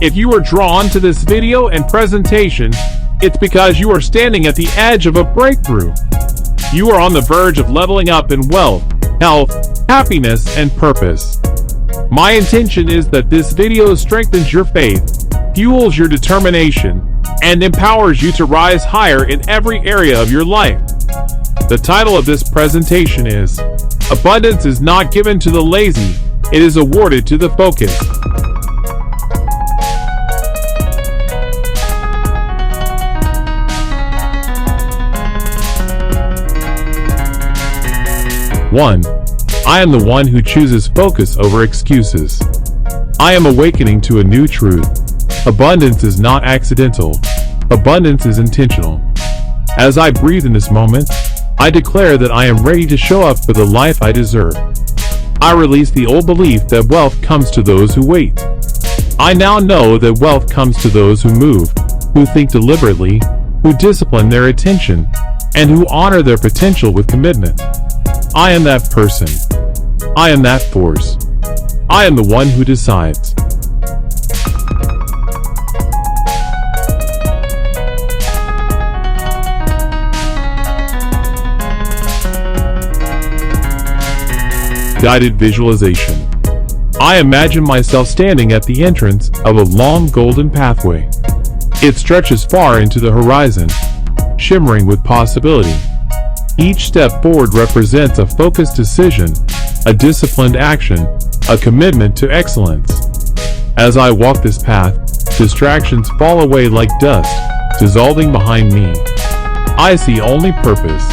If you are drawn to this video and presentation, it's because you are standing at the edge of a breakthrough. You are on the verge of leveling up in wealth, health, happiness, and purpose. My intention is that this video strengthens your faith, fuels your determination, and empowers you to rise higher in every area of your life. The title of this presentation is Abundance is not given to the lazy, it is awarded to the focused. One, I am the one who chooses focus over excuses. I am awakening to a new truth. Abundance is not accidental. Abundance is intentional. As I breathe in this moment, I declare that I am ready to show up for the life I deserve. I release the old belief that wealth comes to those who wait. I now know that wealth comes to those who move, who think deliberately, who discipline their attention, and who honor their potential with commitment. I am that person. I am that force. I am the one who decides. Guided visualization. I imagine myself standing at the entrance of a long golden pathway. It stretches far into the horizon, shimmering with possibility. Each step forward represents a focused decision, a disciplined action, a commitment to excellence. As I walk this path, distractions fall away like dust, dissolving behind me. I see only purpose.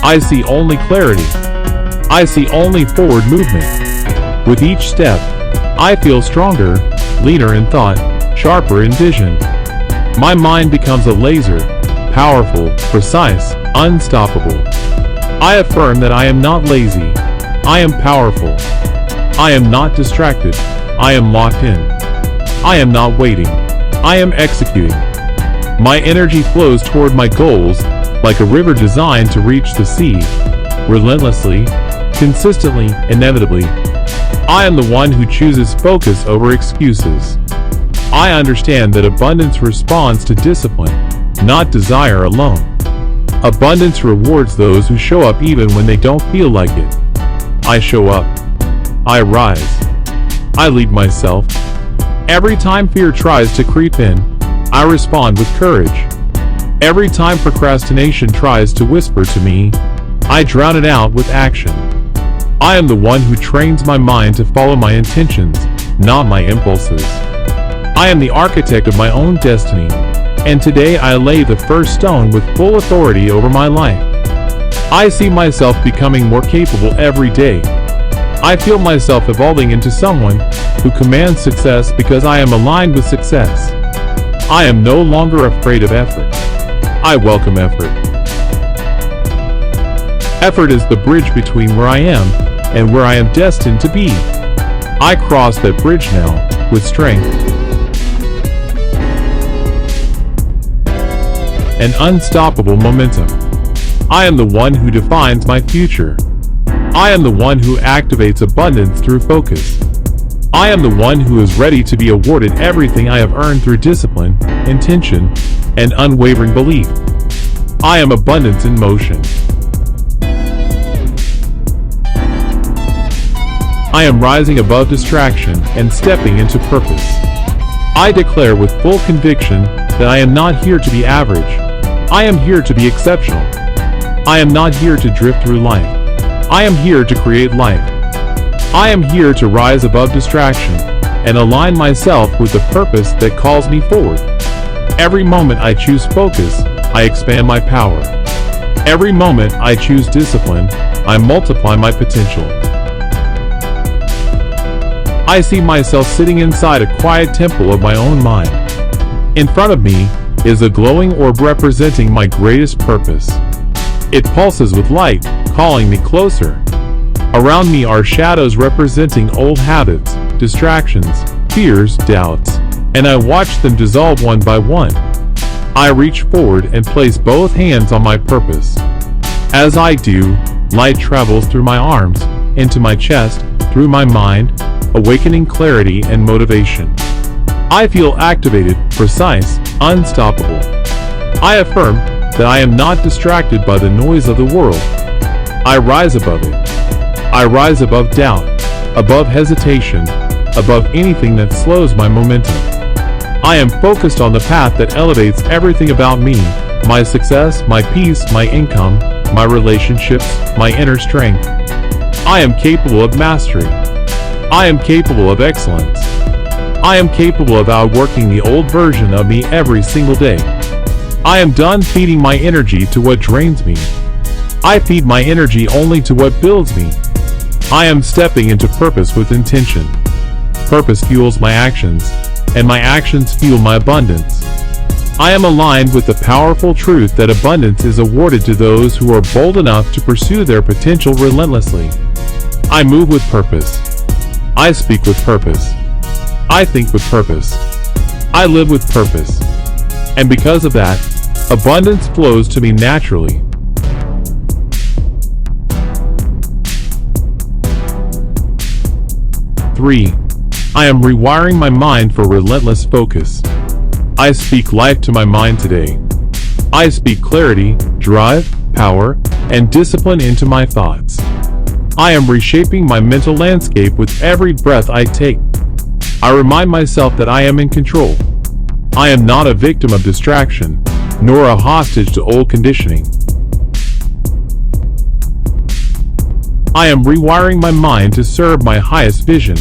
I see only clarity. I see only forward movement. With each step, I feel stronger, leaner in thought, sharper in vision. My mind becomes a laser, powerful, precise, unstoppable. I affirm that I am not lazy. I am powerful. I am not distracted. I am locked in. I am not waiting. I am executing. My energy flows toward my goals like a river designed to reach the sea, relentlessly, consistently, inevitably. I am the one who chooses focus over excuses. I understand that abundance responds to discipline, not desire alone. Abundance rewards those who show up even when they don't feel like it. I show up. I rise. I lead myself. Every time fear tries to creep in, I respond with courage. Every time procrastination tries to whisper to me, I drown it out with action. I am the one who trains my mind to follow my intentions, not my impulses. I am the architect of my own destiny, and today I lay the first stone with full authority over my life. I see myself becoming more capable every day. I feel myself evolving into someone who commands success because I am aligned with success. I am no longer afraid of effort. I welcome effort. Effort is the bridge between where I am and where I am destined to be. I cross that bridge now with strength and unstoppable momentum. I am the one who defines my future. I am the one who activates abundance through focus. I am the one who is ready to be awarded everything I have earned through discipline, intention, and unwavering belief. I am abundance in motion. I am rising above distraction and stepping into purpose. I declare with full conviction that I am not here to be average. I am here to be exceptional. I am not here to drift through life. I am here to create life. I am here to rise above distraction and align myself with the purpose that calls me forward. Every moment I choose focus, I expand my power. Every moment I choose discipline, I multiply my potential. I see myself sitting inside a quiet temple of my own mind. In front of me is a glowing orb representing my greatest purpose. It pulses with light, calling me closer. Around me are shadows representing old habits, distractions, fears, doubts, and I watch them dissolve one by one. I reach forward and place both hands on my purpose. As I do, light travels through my arms, into my chest, through my mind, awakening clarity and motivation. I feel activated, precise, unstoppable. I affirm that I am not distracted by the noise of the world. I rise above it. I rise above doubt, above hesitation, above anything that slows my momentum. I am focused on the path that elevates everything about me, my success, my peace, my income, my relationships, my inner strength. I am capable of mastery. I am capable of excellence. I am capable of outworking the old version of me every single day. I am done feeding my energy to what drains me. I feed my energy only to what builds me. I am stepping into purpose with intention. Purpose fuels my actions, and my actions fuel my abundance. I am aligned with the powerful truth that abundance is awarded to those who are bold enough to pursue their potential relentlessly. I move with purpose. I speak with purpose. I think with purpose. I live with purpose. And because of that, abundance flows to me naturally. Three, I am rewiring my mind for relentless focus. I speak life to my mind today. I speak clarity, drive, power, and discipline into my thoughts. I am reshaping my mental landscape with every breath I take. I remind myself that I am in control. I am not a victim of distraction, nor a hostage to old conditioning. I am rewiring my mind to serve my highest vision.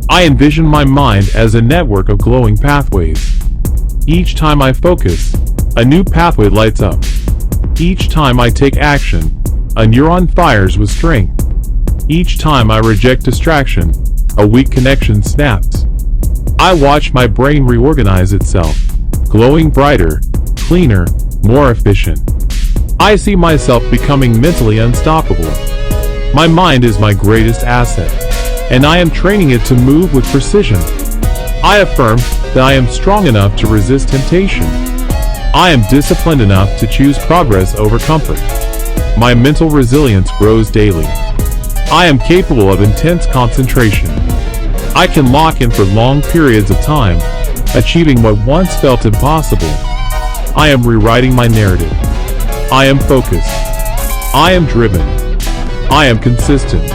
I envision my mind as a network of glowing pathways. Each time I focus, a new pathway lights up. Each time I take action, a neuron fires with strength. Each time I reject distraction, a weak connection snaps. I watch my brain reorganize itself, glowing brighter, cleaner, more efficient. I see myself becoming mentally unstoppable. My mind is my greatest asset, and I am training it to move with precision. I affirm that I am strong enough to resist temptation. I am disciplined enough to choose progress over comfort. My mental resilience grows daily. I am capable of intense concentration. I can lock in for long periods of time, achieving what once felt impossible. I am rewriting my narrative. I am focused. I am driven. I am consistent.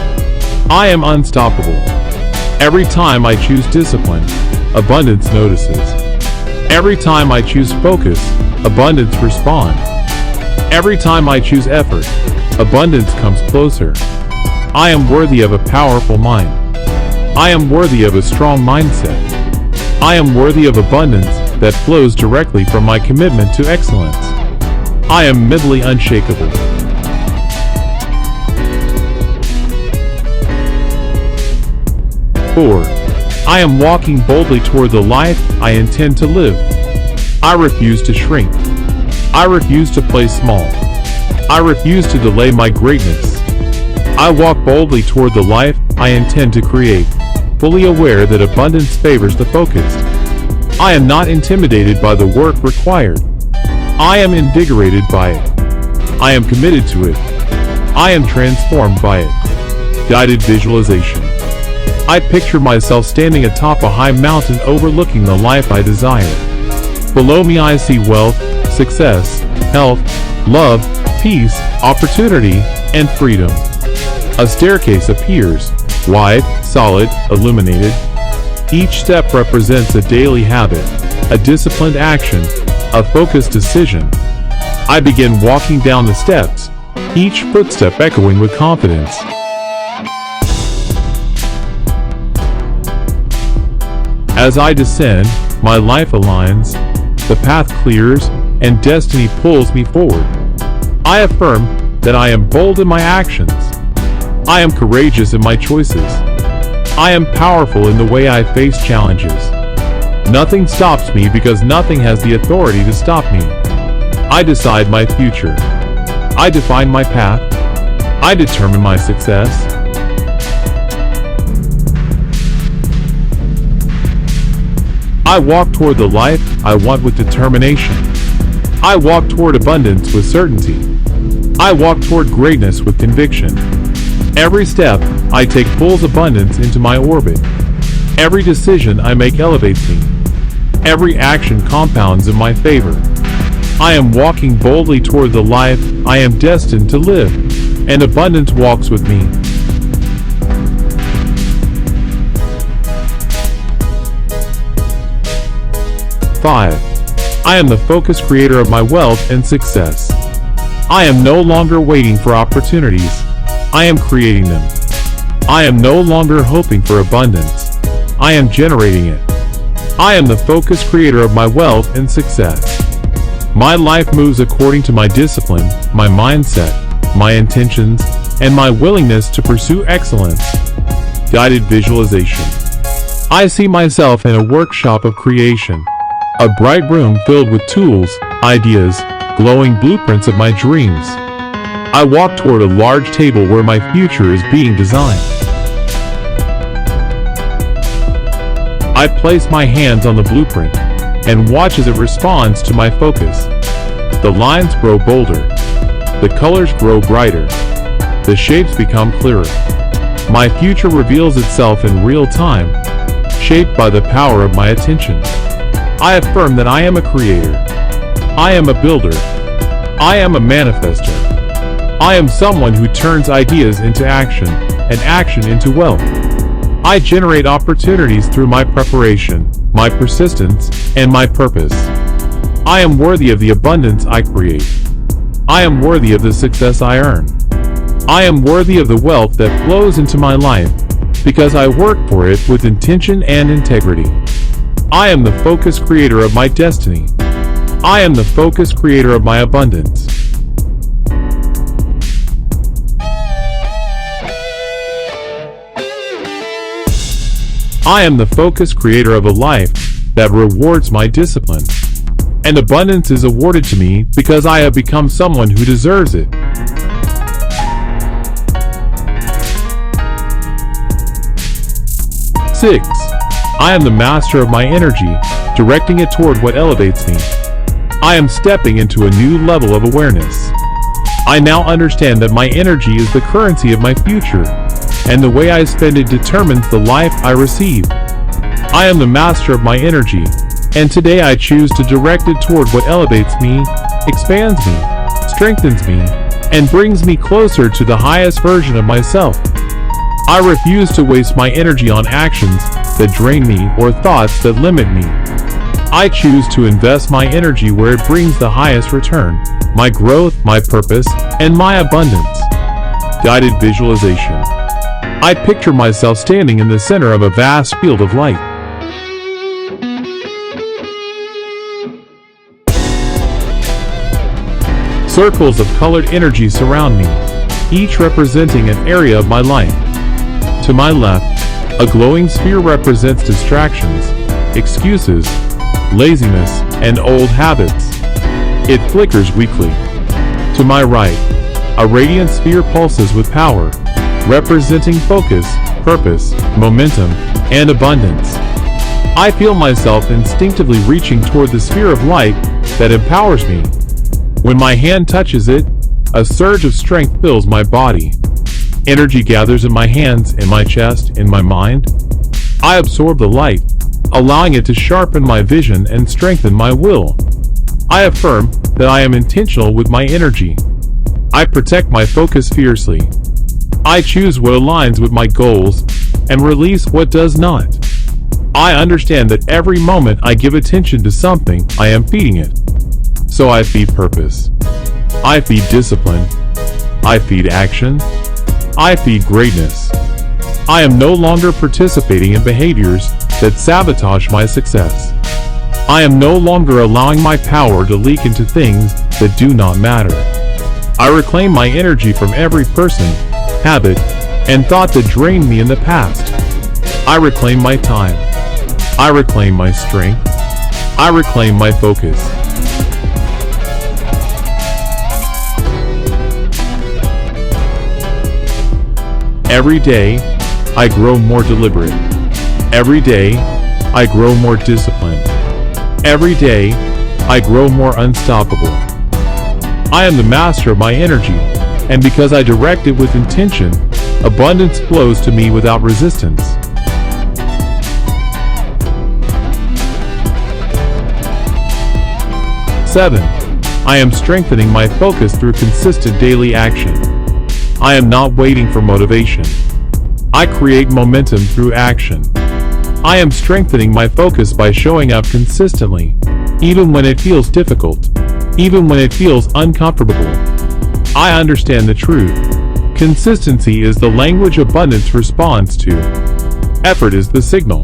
I am unstoppable. Every time I choose discipline, abundance notices. Every time I choose focus, abundance responds. Every time I choose effort, abundance comes closer. I am worthy of a powerful mind. I am worthy of a strong mindset. I am worthy of abundance that flows directly from my commitment to excellence. I am mentally unshakable. Four, I am walking boldly toward the life I intend to live. I refuse to shrink. I refuse to play small. I refuse to delay my greatness. I walk boldly toward the life I intend to create, fully aware that abundance favors the focused. I am not intimidated by the work required. I am invigorated by it. I am committed to it. I am transformed by it. Guided visualization. I picture myself standing atop a high mountain overlooking the life I desire. Below me I see wealth, success, health, love, peace, opportunity, and freedom. A staircase appears, wide, solid, illuminated. Each step represents a daily habit, a disciplined action, a focused decision. I begin walking down the steps, each footstep echoing with confidence. As I descend, my life aligns, the path clears, and destiny pulls me forward. I affirm that I am bold in my actions. I am courageous in my choices. I am powerful in the way I face challenges. Nothing stops me because nothing has the authority to stop me. I decide my future. I define my path. I determine my success. I walk toward the life I want with determination. I walk toward abundance with certainty. I walk toward greatness with conviction. Every step I take pulls abundance into my orbit. Every decision I make elevates me. Every action compounds in my favor. I am walking boldly toward the life I am destined to live, and abundance walks with me. Five, I am the focused creator of my wealth and success. I am no longer waiting for opportunities. I am creating them. I am no longer hoping for abundance. I am generating it. I am the focused creator of my wealth and success. My life moves according to my discipline, my mindset, my intentions, and my willingness to pursue excellence. Guided visualization. I see myself in a workshop of creation. A bright room filled with tools, ideas, glowing blueprints of my dreams. I walk toward a large table where my future is being designed. I place my hands on the blueprint and watch as it responds to my focus. The lines grow bolder. The colors grow brighter. The shapes become clearer. My future reveals itself in real time, shaped by the power of my attention. I affirm that I am a creator. I am a builder. I am a manifester. I am someone who turns ideas into action, and action into wealth. I generate opportunities through my preparation, my persistence, and my purpose. I am worthy of the abundance I create. I am worthy of the success I earn. I am worthy of the wealth that flows into my life because I work for it with intention and integrity. I am the focused creator of my destiny. I am the focused creator of my abundance. I am the focused creator of a life that rewards my discipline. And abundance is awarded to me because I have become someone who deserves it. Six, I am the master of my energy, directing it toward what elevates me. I am stepping into a new level of awareness. I now understand that my energy is the currency of my future, and the way I spend it determines the life I receive. I am the master of my energy, and today I choose to direct it toward what elevates me, expands me, strengthens me, and brings me closer to the highest version of myself. I refuse to waste my energy on actions that drain me or thoughts that limit me. I choose to invest my energy where it brings the highest return, my growth, my purpose, and my abundance. Guided visualization. I picture myself standing in the center of a vast field of light. Circles of colored energy surround me, each representing an area of my life. To my left, a glowing sphere represents distractions, excuses, laziness, and old habits. It flickers weakly. To my right, a radiant sphere pulses with power, representing focus, purpose, momentum, and abundance. I feel myself instinctively reaching toward the sphere of light that empowers me. When my hand touches it, a surge of strength fills my body. Energy gathers in my hands, in my chest, in my mind. I absorb the light, allowing it to sharpen my vision and strengthen my will. I affirm that I am intentional with my energy. I protect my focus fiercely. I choose what aligns with my goals and release what does not. I understand that every moment I give attention to something, I am feeding it. So I feed purpose. I feed discipline. I feed action. I feed greatness. I am no longer participating in behaviors that sabotage my success. I am no longer allowing my power to leak into things that do not matter. I reclaim my energy from every person, habit, and thought that drained me in the past. I reclaim my time. I reclaim my strength. I reclaim my focus. Every day, I grow more deliberate. Every day, I grow more disciplined. Every day, I grow more unstoppable. I am the master of my energy, and because I direct it with intention, abundance flows to me without resistance. 7. I am strengthening my focus through consistent daily action. I am not waiting for motivation. I create momentum through action. I am strengthening my focus by showing up consistently, even when it feels difficult, even when it feels uncomfortable. I understand the truth. Consistency is the language abundance responds to. Effort is the signal.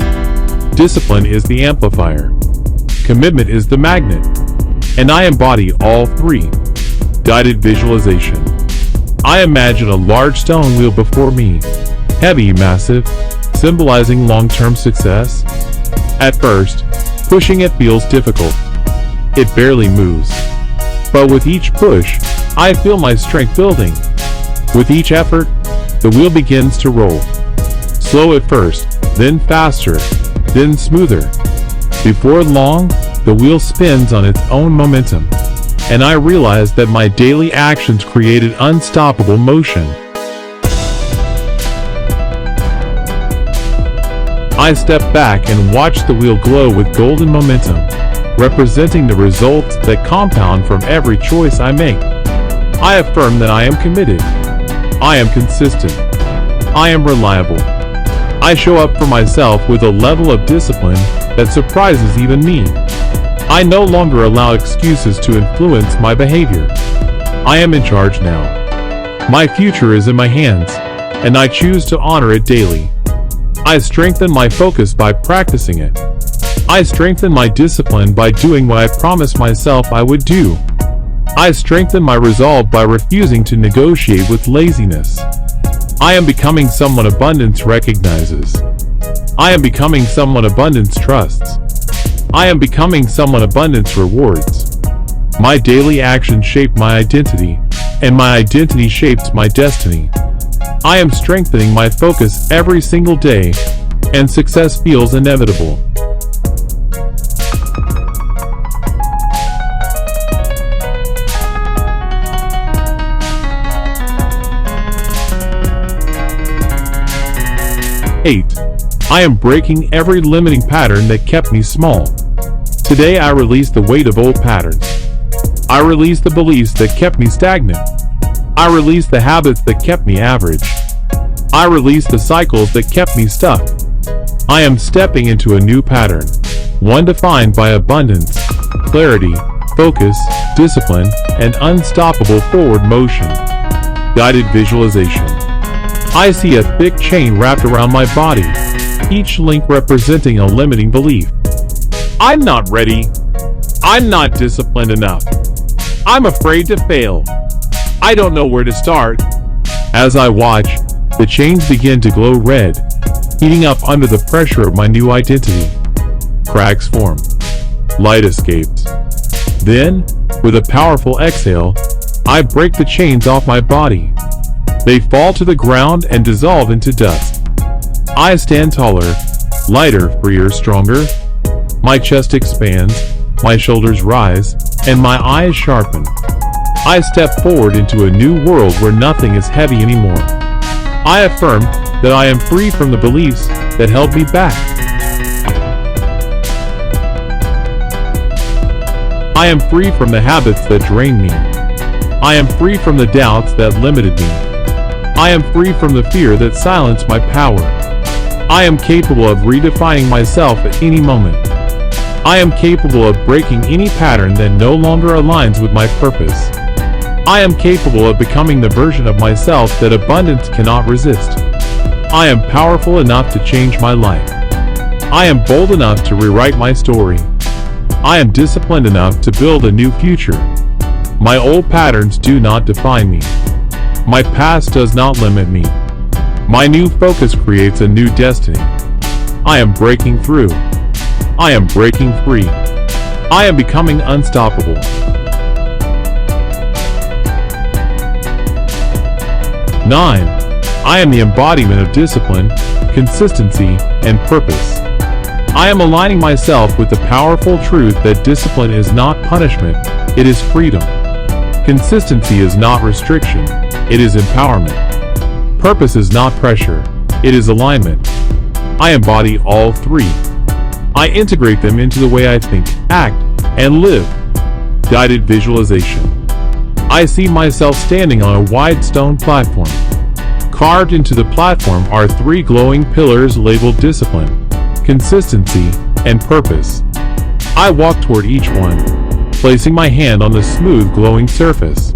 Discipline is the amplifier. Commitment is the magnet. And I embody all three. Guided visualization. I imagine a large stone wheel before me, heavy, massive, symbolizing long-term success. At first, pushing it feels difficult. It barely moves. But with each push, I feel my strength building. With each effort, the wheel begins to roll. Slow at first, then faster, then smoother. Before long, the wheel spins on its own momentum, and I realize that my daily actions created unstoppable motion. I step back and watch the wheel glow with golden momentum, representing the results that compound from every choice I make. I affirm that I am committed. I am consistent. I am reliable. I show up for myself with a level of discipline that surprises even me. I no longer allow excuses to influence my behavior. I am in charge now. My future is in my hands, and I choose to honor it daily. I strengthen my focus by practicing it. I strengthen my discipline by doing what I promised myself I would do. I strengthen my resolve by refusing to negotiate with laziness. I am becoming someone abundance recognizes. I am becoming someone abundance trusts. I am becoming someone abundance rewards. My daily actions shape my identity, and my identity shapes my destiny. I am strengthening my focus every single day, and success feels inevitable. I am breaking every limiting pattern that kept me small. Today I release the weight of old patterns. I release the beliefs that kept me stagnant. I release the habits that kept me average. I release the cycles that kept me stuck. I am stepping into a new pattern, one defined by abundance, clarity, focus, discipline, and unstoppable forward motion. Guided visualization. I see a thick chain wrapped around my body, each link representing a limiting belief. I'm not ready. I'm not disciplined enough. I'm afraid to fail. I don't know where to start. As I watch, the chains begin to glow red, heating up under the pressure of my new identity. Cracks form. Light escapes. Then, with a powerful exhale, I break the chains off my body. They fall to the ground and dissolve into dust. I stand taller, lighter, freer, stronger. My chest expands, my shoulders rise, and my eyes sharpen. I step forward into a new world where nothing is heavy anymore. I affirm that I am free from the beliefs that held me back. I am free from the habits that drained me. I am free from the doubts that limited me. I am free from the fear that silenced my power. I am capable of redefining myself at any moment. I am capable of breaking any pattern that no longer aligns with my purpose. I am capable of becoming the version of myself that abundance cannot resist. I am powerful enough to change my life. I am bold enough to rewrite my story. I am disciplined enough to build a new future. My old patterns do not define me. My past does not limit me. My new focus creates a new destiny. I am breaking through. I am breaking free. I am becoming unstoppable. 9. I am the embodiment of discipline, consistency, and purpose. I am aligning myself with the powerful truth that discipline is not punishment, it is freedom. Consistency is not restriction, it is empowerment. Purpose is not pressure, it is alignment. I embody all three. I integrate them into the way I think, act, and live. Guided visualization. I see myself standing on a wide stone platform. Carved into the platform are 3 glowing pillars labeled discipline, consistency, and purpose. I walk toward each one, placing my hand on the smooth glowing surface.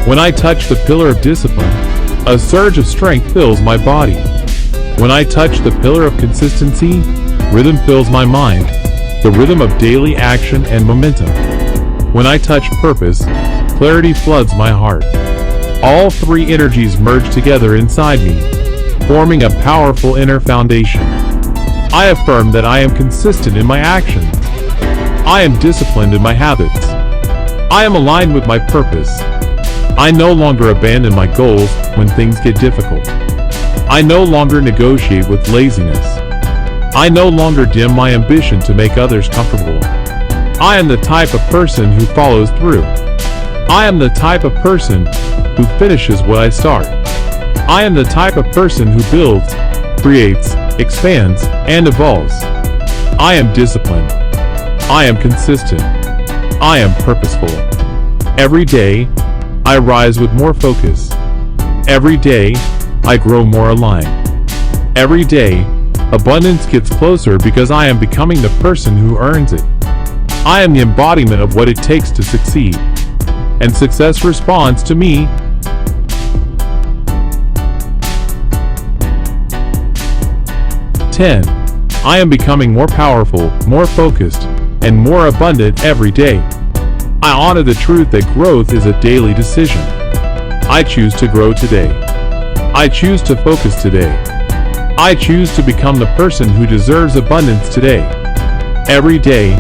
When I touch the pillar of discipline, a surge of strength fills my body. When I touch the pillar of consistency, rhythm fills my mind, the rhythm of daily action and momentum. When I touch purpose, clarity floods my heart. All 3 energies merge together inside me, forming a powerful inner foundation. I affirm that I am consistent in my actions. I am disciplined in my habits. I am aligned with my purpose. I no longer abandon my goals when things get difficult. I no longer negotiate with laziness. I no longer dim my ambition to make others comfortable. I am the type of person who follows through. I am the type of person who finishes what I start. I am the type of person who builds, creates, expands, and evolves. I am disciplined. I am consistent. I am purposeful. Every day, I rise with more focus. Every day, I grow more aligned. Every day, abundance gets closer because I am becoming the person who earns it. I am the embodiment of what it takes to succeed. And success responds to me. 10. I am becoming more powerful, more focused, and more abundant every day. I honor the truth that growth is a daily decision. I choose to grow today. I choose to focus today. I choose to become the person who deserves abundance today. Every day,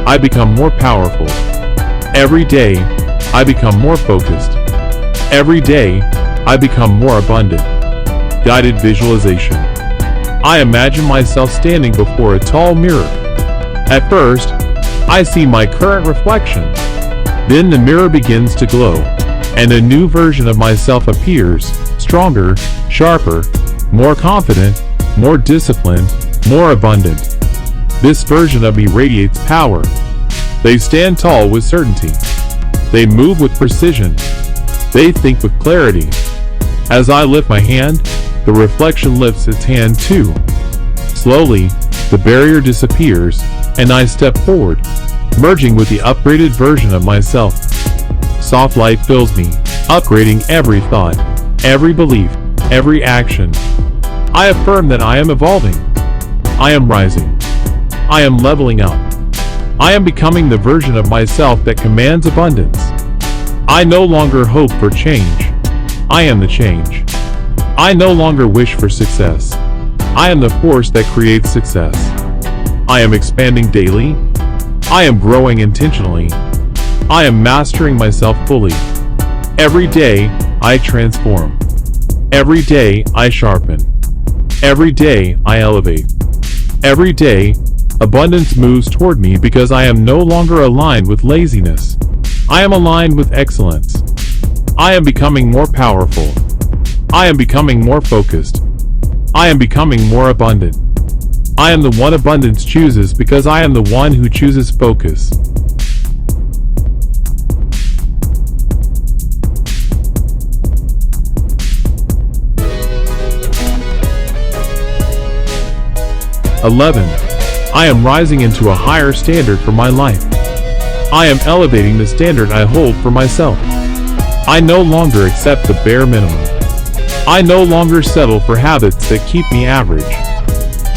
I become more powerful. Every day, I become more focused. Every day, I become more abundant. Guided visualization. I imagine myself standing before a tall mirror. At first, I see my current reflection. Then the mirror begins to glow, and a new version of myself appears, stronger, sharper, more confident, more disciplined, more abundant. This version of me radiates power. They stand tall with certainty. They move with precision. They think with clarity. As I lift my hand, the reflection lifts its hand too. Slowly, the barrier disappears, and I step forward, merging with the upgraded version of myself. Soft light fills me, upgrading every thought, every belief, every action. I affirm that I am evolving. I am rising. I am leveling up. I am becoming the version of myself that commands abundance. I no longer hope for change. I am the change. I no longer wish for success. I am the force that creates success. I am expanding daily. I am growing intentionally. I am mastering myself fully. Every day, I transform. Every day, I sharpen. Every day, I elevate. Every day, abundance moves toward me because I am no longer aligned with laziness. I am aligned with excellence. I am becoming more powerful. I am becoming more focused. I am becoming more abundant. I am the one abundance chooses because I am the one who chooses focus. I am rising into a higher standard for my life. I am elevating the standard I hold for myself. I no longer accept the bare minimum. I no longer settle for habits that keep me average.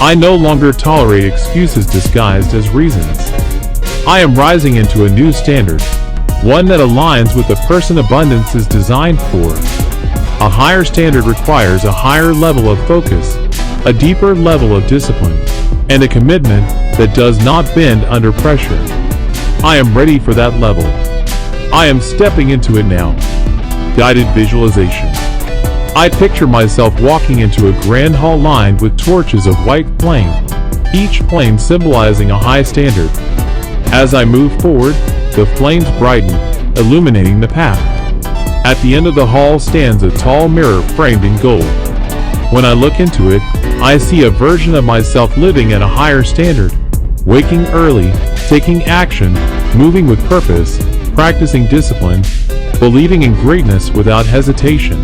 I no longer tolerate excuses disguised as reasons. I am rising into a new standard, one that aligns with the person abundance is designed for. A higher standard requires a higher level of focus, a deeper level of discipline, and a commitment that does not bend under pressure. I am ready for that level. I am stepping into it now. Guided visualization. I picture myself walking into a grand hall lined with torches of white flame, each flame symbolizing a high standard. As I move forward, the flames brighten, illuminating the path. At the end of the hall stands a tall mirror framed in gold. When I look into it, I see a version of myself living at a higher standard, waking early, taking action, moving with purpose, practicing discipline, believing in greatness without hesitation.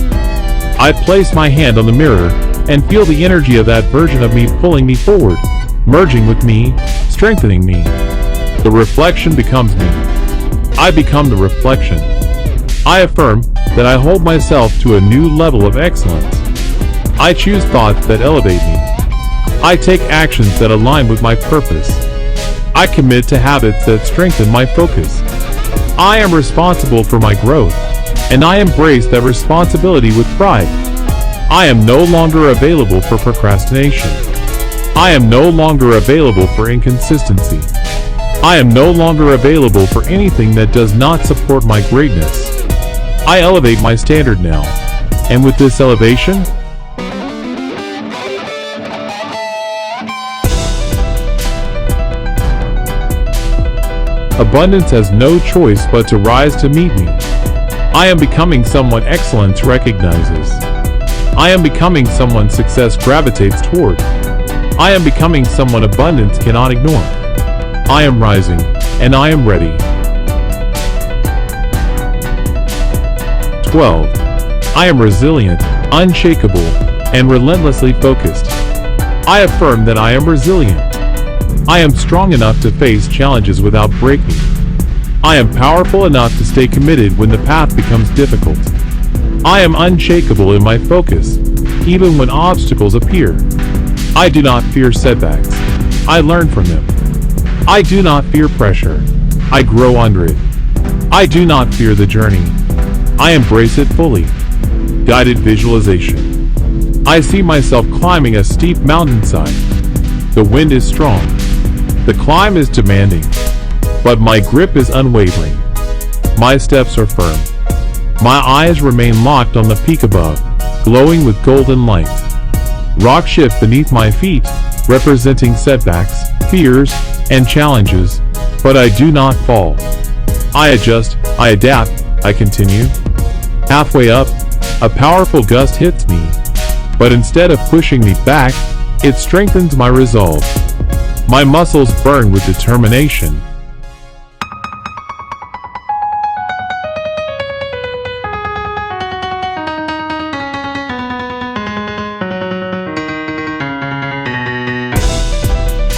I place my hand on the mirror and feel the energy of that version of me pulling me forward, merging with me, strengthening me. The reflection becomes me. I become the reflection. I affirm that I hold myself to a new level of excellence. I choose thoughts that elevate me. I take actions that align with my purpose. I commit to habits that strengthen my focus. I am responsible for my growth, and I embrace that responsibility with pride. I am no longer available for procrastination. I am no longer available for inconsistency. I am no longer available for anything that does not support my greatness. I elevate my standard now, and with this elevation, abundance has no choice but to rise to meet me. I am becoming someone excellence recognizes. I am becoming someone success gravitates toward. I am becoming someone abundance cannot ignore. I am rising, and I am ready. 12. I am resilient, unshakable, and relentlessly focused. I affirm that I am resilient. I am strong enough to face challenges without breaking. I am powerful enough to stay committed when the path becomes difficult. I am unshakable in my focus, even when obstacles appear. I do not fear setbacks. I learn from them. I do not fear pressure. I grow under it. I do not fear the journey. I embrace it fully. Guided visualization. I see myself climbing a steep mountainside. The wind is strong. The climb is demanding, but my grip is unwavering. My steps are firm. My eyes remain locked on the peak above, glowing with golden light. Rocks shift beneath my feet, representing setbacks, fears, and challenges, but I do not fall. I adjust, I adapt, I continue. Halfway up, a powerful gust hits me, but instead of pushing me back, it strengthens my resolve. My muscles burn with determination.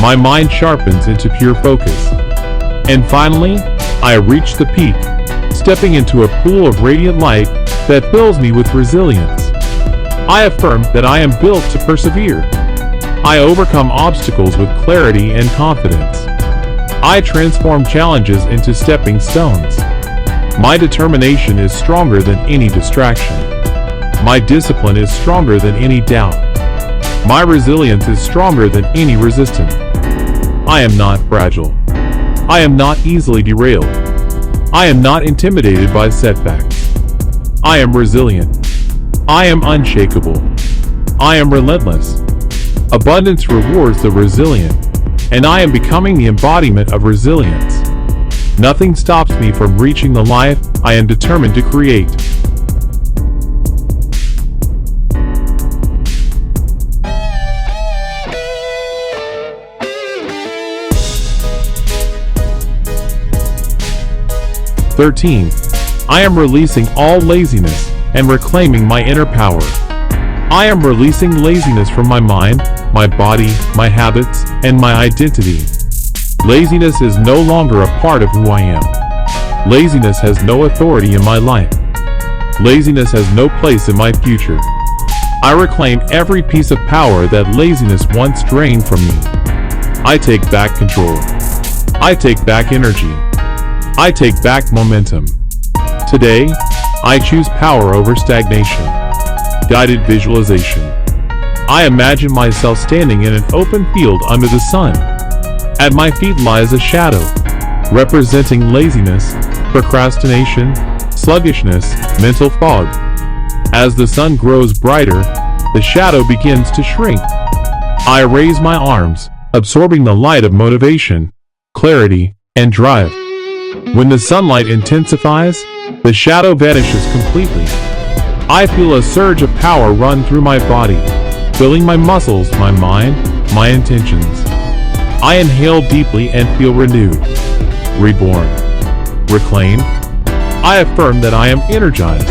My mind sharpens into pure focus. And finally, I reach the peak, stepping into a pool of radiant light that fills me with resilience. I affirm that I am built to persevere. I overcome obstacles with clarity and confidence. I transform challenges into stepping stones. My determination is stronger than any distraction. My discipline is stronger than any doubt. My resilience is stronger than any resistance. I am not fragile. I am not easily derailed. I am not intimidated by setbacks. I am resilient. I am unshakable. I am relentless. Abundance rewards the resilient, and I am becoming the embodiment of resilience. Nothing stops me from reaching the life I am determined to create. I am releasing all laziness and reclaiming my inner power. I am releasing laziness from my mind, my body, my habits, and my identity. Laziness is no longer a part of who I am. Laziness has no authority in my life. Laziness has no place in my future. I reclaim every piece of power that laziness once drained from me. I take back control. I take back energy. I take back momentum. Today, I choose power over stagnation. Guided visualization. I imagine myself standing in an open field under the sun. At my feet lies a shadow, representing laziness, procrastination, sluggishness, mental fog. As the sun grows brighter, the shadow begins to shrink. I raise my arms, absorbing the light of motivation, clarity, and drive. When the sunlight intensifies, the shadow vanishes completely. I feel a surge of power run through my body, filling my muscles, my mind, my intentions. I inhale deeply and feel renewed, reborn, reclaimed, I affirm that I am energized.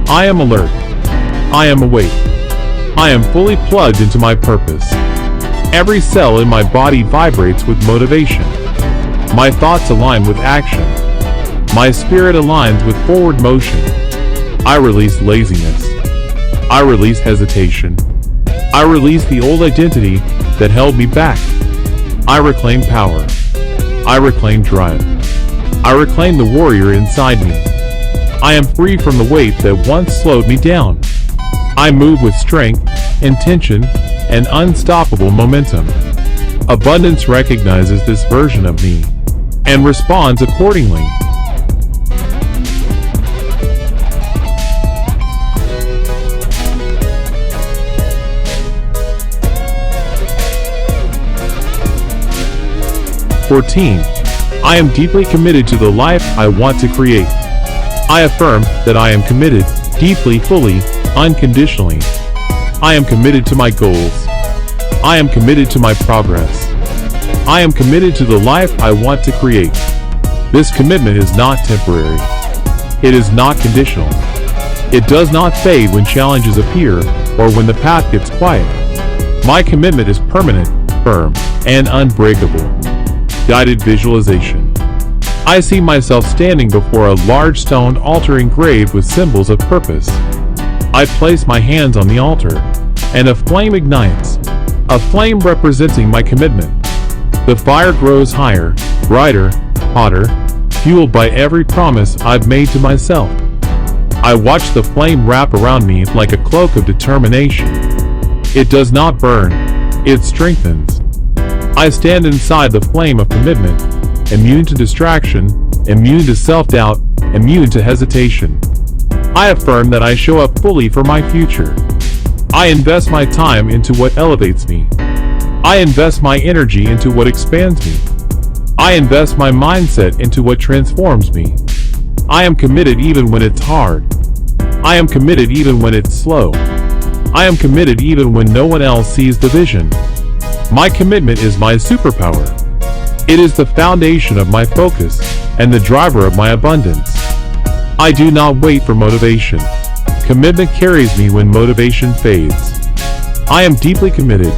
I am alert. I am awake. I am fully plugged into my purpose. Every cell in my body vibrates with motivation. My thoughts align with action. My spirit aligns with forward motion. I release laziness. I release hesitation. I release the old identity that held me back. I reclaim power. I reclaim drive. I reclaim the warrior inside me. I am free from the weight that once slowed me down. I move with strength, intention, and unstoppable momentum. Abundance recognizes this version of me and responds accordingly. I am deeply committed to the life I want to create. I affirm that I am committed, deeply, fully, unconditionally. I am committed to my goals. I am committed to my progress. I am committed to the life I want to create. This commitment is not temporary. It is not conditional. It does not fade when challenges appear or when the path gets quiet. My commitment is permanent, firm, and unbreakable. Guided visualization. I see myself standing before a large stone altar engraved with symbols of purpose. I place my hands on the altar, and a flame ignites, a flame representing my commitment. The fire grows higher, brighter, hotter, fueled by every promise I've made to myself. I watch the flame wrap around me like a cloak of determination. It does not burn, it strengthens. I stand inside the flame of commitment, immune to distraction, immune to self-doubt, immune to hesitation. I affirm that I show up fully for my future. I invest my time into what elevates me. I invest my energy into what expands me. I invest my mindset into what transforms me. I am committed even when it's hard. I am committed even when it's slow. I am committed even when no one else sees the vision. My commitment is my superpower. It is the foundation of my focus and the driver of my abundance. I do not wait for motivation. Commitment carries me when motivation fades. I am deeply committed,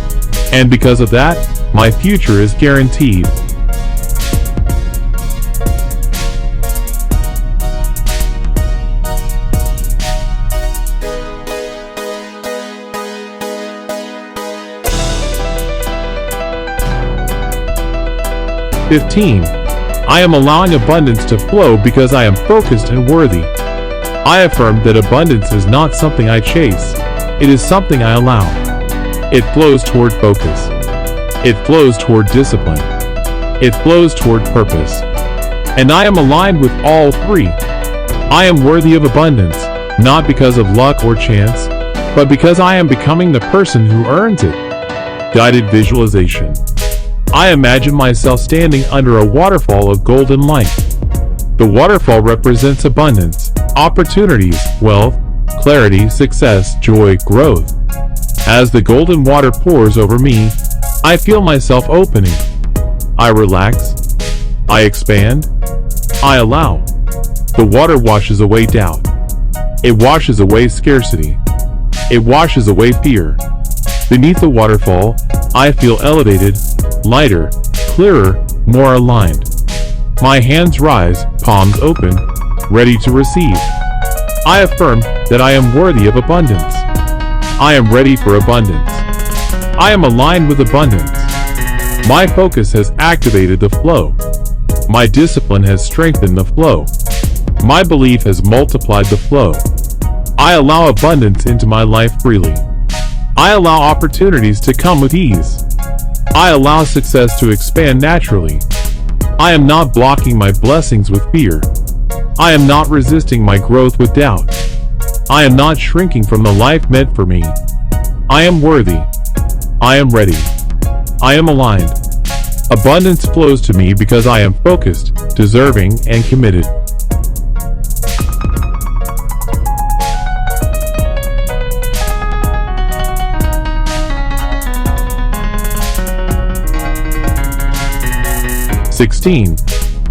and because of that, my future is guaranteed. I am allowing abundance to flow because I am focused and worthy. I affirm that abundance is not something I chase. It is something I allow. It flows toward focus. It flows toward discipline. It flows toward purpose. And I am aligned with all three. I am worthy of abundance, not because of luck or chance, but because I am becoming the person who earns it. Guided visualization. I imagine myself standing under a waterfall of golden light. The waterfall represents abundance, opportunities, wealth, clarity, success, joy, growth. As the golden water pours over me, I feel myself opening. I relax. I expand. I allow. The water washes away doubt. It washes away scarcity. It washes away fear. Beneath the waterfall, I feel elevated, lighter, clearer, more aligned. My hands rise, palms open, ready to receive. I affirm that I am worthy of abundance. I am ready for abundance. I am aligned with abundance. My focus has activated the flow. My discipline has strengthened the flow. My belief has multiplied the flow. I allow abundance into my life freely. I allow opportunities to come with ease. I allow success to expand naturally. I am not blocking my blessings with fear. I am not resisting my growth with doubt. I am not shrinking from the life meant for me. I am worthy. I am ready. I am aligned. Abundance flows to me because I am focused, deserving, and committed.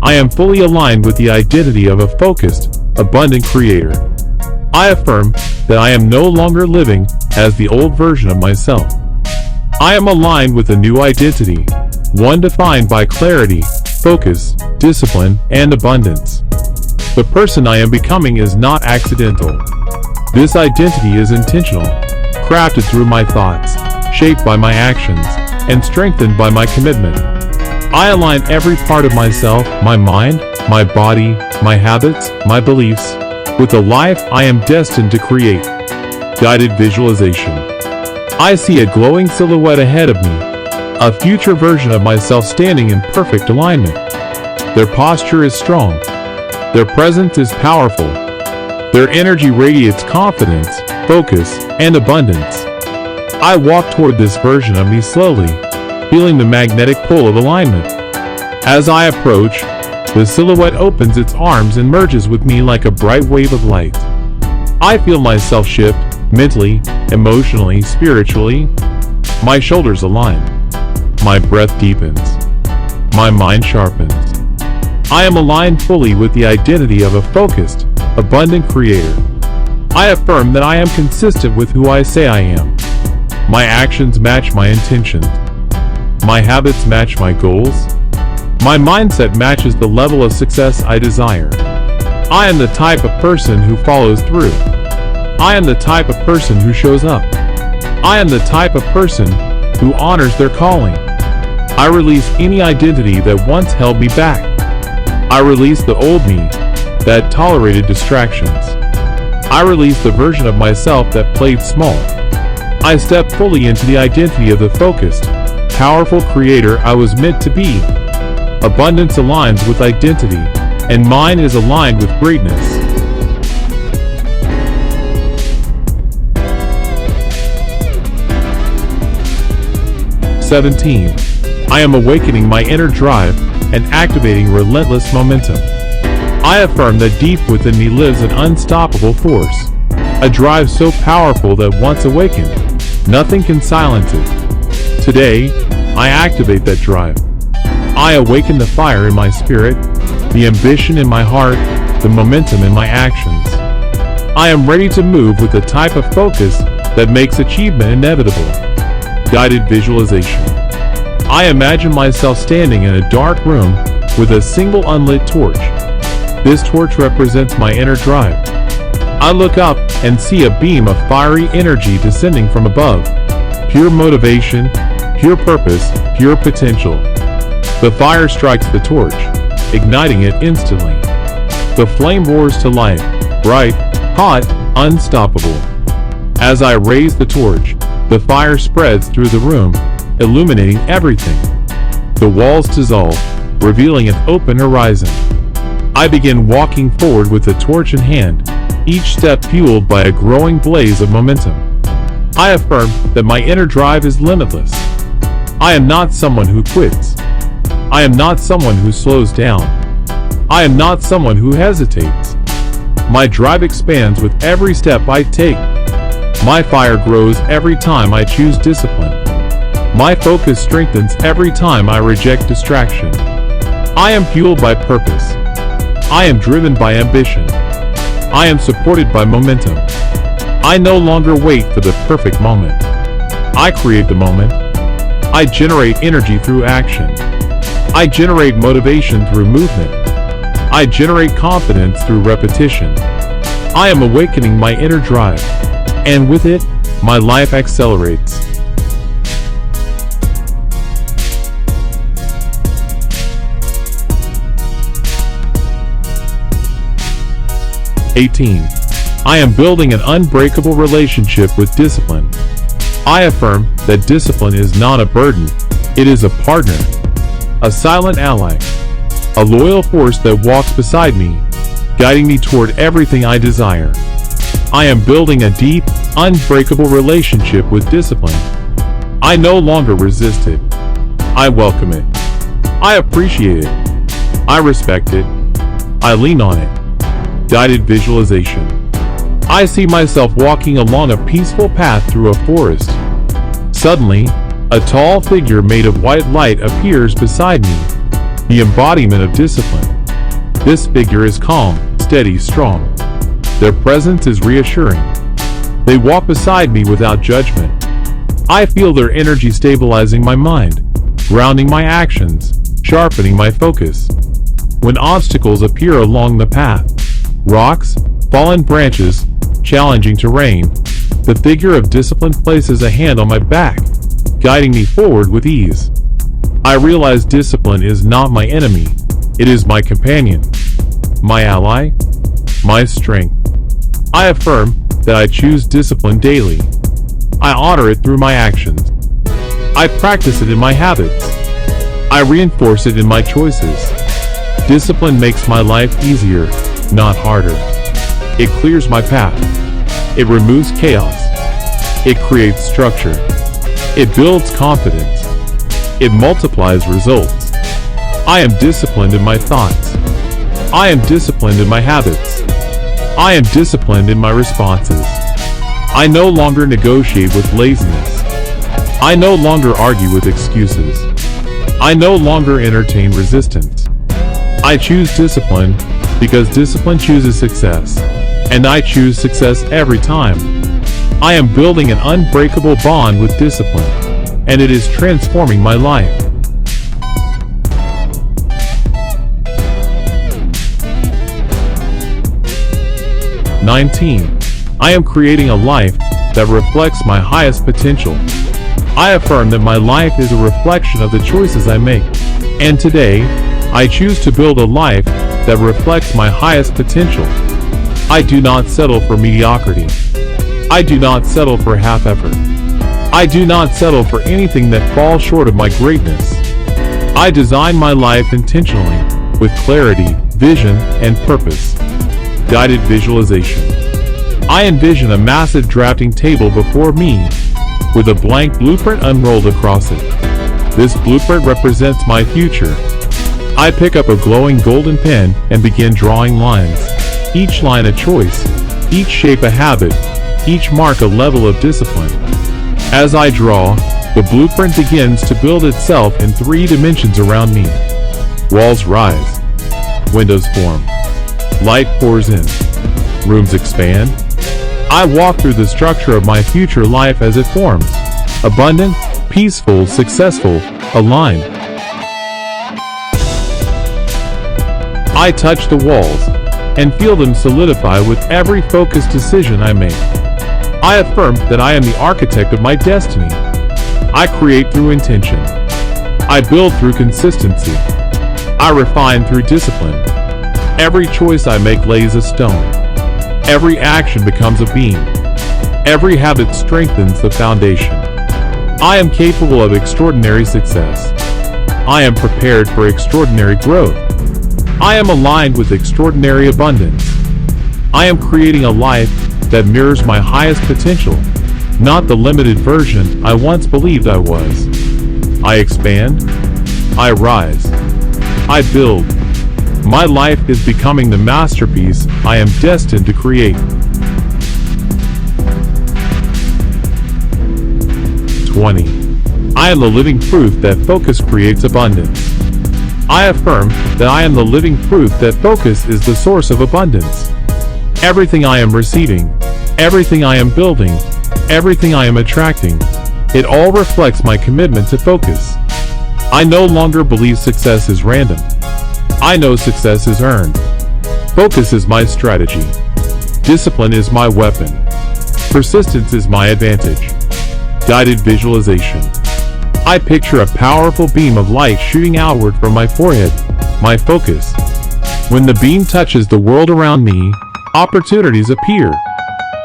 I am fully aligned with the identity of a focused, abundant creator. I affirm that I am no longer living as the old version of myself. I am aligned with a new identity, one defined by clarity, focus, discipline, and abundance. The person I am becoming is not accidental. This identity is intentional, crafted through my thoughts, shaped by my actions, and strengthened by my commitment. I align every part of myself, my mind, my body, my habits, my beliefs, with the life I am destined to create. Guided visualization. I see a glowing silhouette ahead of me, a future version of myself standing in perfect alignment. Their posture is strong. Their presence is powerful. Their energy radiates confidence, focus, and abundance. I walk toward this version of me slowly, feeling the magnetic pull of alignment. As I approach, the silhouette opens its arms and merges with me like a bright wave of light. I feel myself shift, mentally, emotionally, spiritually. My shoulders align. My breath deepens. My mind sharpens. I am aligned fully with the identity of a focused, abundant creator. I affirm that I am consistent with who I say I am. My actions match my intentions. My habits match my goals. My mindset matches the level of success I desire. I am the type of person who follows through. I am the type of person who shows up. I am the type of person who honors their calling. I release any identity that once held me back. I release the old me that tolerated distractions. I release the version of myself that played small. I step fully into the identity of the focused, powerful creator I was meant to be. Abundance aligns with identity, and mine is aligned with greatness. (17) I am awakening my inner drive and activating relentless momentum. I affirm that deep within me lives an unstoppable force, a drive so powerful that once awakened, nothing can silence it. Today, I activate that drive. I awaken the fire in my spirit, the ambition in my heart, the momentum in my actions. I am ready to move with the type of focus that makes achievement inevitable. Guided visualization. I imagine myself standing in a dark room with a single unlit torch. This torch represents my inner drive. I look up and see a beam of fiery energy descending from above. Pure motivation, pure purpose, pure potential. The fire strikes the torch, igniting it instantly. The flame roars to life, bright, hot, unstoppable. As I raise the torch, the fire spreads through the room, illuminating everything. The walls dissolve, revealing an open horizon. I begin walking forward with the torch in hand, each step fueled by a growing blaze of momentum. I affirm that my inner drive is limitless. I am not someone who quits. I am not someone who slows down. I am not someone who hesitates. My drive expands with every step I take. My fire grows every time I choose discipline. My focus strengthens every time I reject distraction. I am fueled by purpose. I am driven by ambition. I am supported by momentum. I no longer wait for the perfect moment. I create the moment. I generate energy through action. I generate motivation through movement. I generate confidence through repetition. I am awakening my inner drive, and with it, my life accelerates. (18) I am building an unbreakable relationship with discipline. I affirm that discipline is not a burden, it is a partner, a silent ally, a loyal force that walks beside me, guiding me toward everything I desire. I am building a deep, unbreakable relationship with discipline. I no longer resist it. I welcome it. I appreciate it. I respect it. I lean on it. Guided visualization. I see myself walking along a peaceful path through a forest. Suddenly, a tall figure made of white light appears beside me, the embodiment of discipline. This figure is calm, steady, strong. Their presence is reassuring. They walk beside me without judgment. I feel their energy stabilizing my mind, grounding my actions, sharpening my focus. When obstacles appear along the path, rocks, fallen branches, challenging terrain, the figure of discipline places a hand on my back, guiding me forward with ease. I realize discipline is not my enemy, it is my companion, my ally, my strength. I affirm that I choose discipline daily. I honor it through my actions. I practice it in my habits. I reinforce it in my choices. Discipline makes my life easier, not harder. It clears my path. It removes chaos. It creates structure. It builds confidence. It multiplies results. I am disciplined in my thoughts. I am disciplined in my habits. I am disciplined in my responses. I no longer negotiate with laziness. I no longer argue with excuses. I no longer entertain resistance. I choose discipline because discipline chooses success, and I choose success every time. I am building an unbreakable bond with discipline, and it is transforming my life. (19) I am creating a life that reflects my highest potential. I affirm that my life is a reflection of the choices I make, and today, I choose to build a life that reflects my highest potential. I do not settle for mediocrity. I do not settle for half effort. I do not settle for anything that falls short of my greatness. I design my life intentionally, with clarity, vision, and purpose. Guided visualization. I envision a massive drafting table before me, with a blank blueprint unrolled across it. This blueprint represents my future. I pick up a glowing golden pen and begin drawing lines. Each line a choice, each shape a habit, each mark a level of discipline. As I draw, the blueprint begins to build itself in 3 dimensions around me. Walls rise. Windows form. Light pours in. Rooms expand. I walk through the structure of my future life as it forms. Abundant, peaceful, successful, aligned. I touch the walls and feel them solidify with every focused decision I make. I affirm that I am the architect of my destiny. I create through intention. I build through consistency. I refine through discipline. Every choice I make lays a stone. Every action becomes a beam. Every habit strengthens the foundation. I am capable of extraordinary success. I am prepared for extraordinary growth. I am aligned with extraordinary abundance. I am creating a life that mirrors my highest potential, not the limited version I once believed I was. I expand. I rise. I build. My life is becoming the masterpiece I am destined to create. 20. I am the living proof that focus creates abundance. I affirm that I am the living proof that focus is the source of abundance. Everything I am receiving, everything I am building, everything I am attracting, it all reflects my commitment to focus. I no longer believe success is random. I know success is earned. Focus is my strategy. Discipline is my weapon. Persistence is my advantage. Guided visualization. I picture a powerful beam of light shooting outward from my forehead, my focus. When the beam touches the world around me, opportunities appear.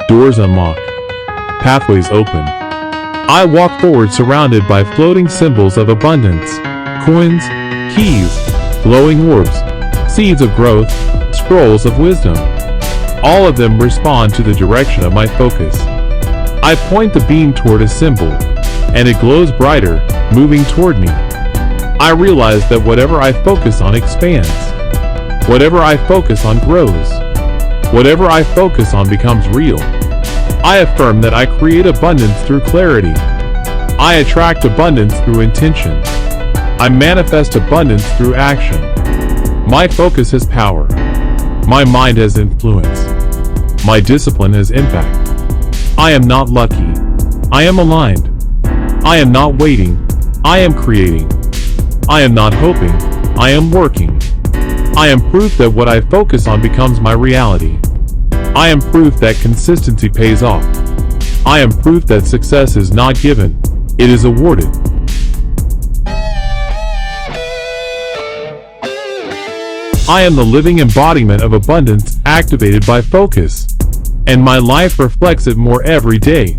Doors unlock. Pathways open. I walk forward surrounded by floating symbols of abundance, coins, keys, glowing orbs, seeds of growth, scrolls of wisdom. All of them respond to the direction of my focus. I point the beam toward a symbol, and it glows brighter, moving toward me. I realize that whatever I focus on expands. Whatever I focus on grows. Whatever I focus on becomes real. I affirm that I create abundance through clarity. I attract abundance through intention. I manifest abundance through action. My focus has power. My mind has influence. My discipline has impact. I am not lucky. I am aligned. I am not waiting. I am creating. I am not hoping. I am working. I am proof that what I focus on becomes my reality. I am proof that consistency pays off. I am proof that success is not given, it is awarded. I am the living embodiment of abundance activated by focus, and my life reflects it more every day.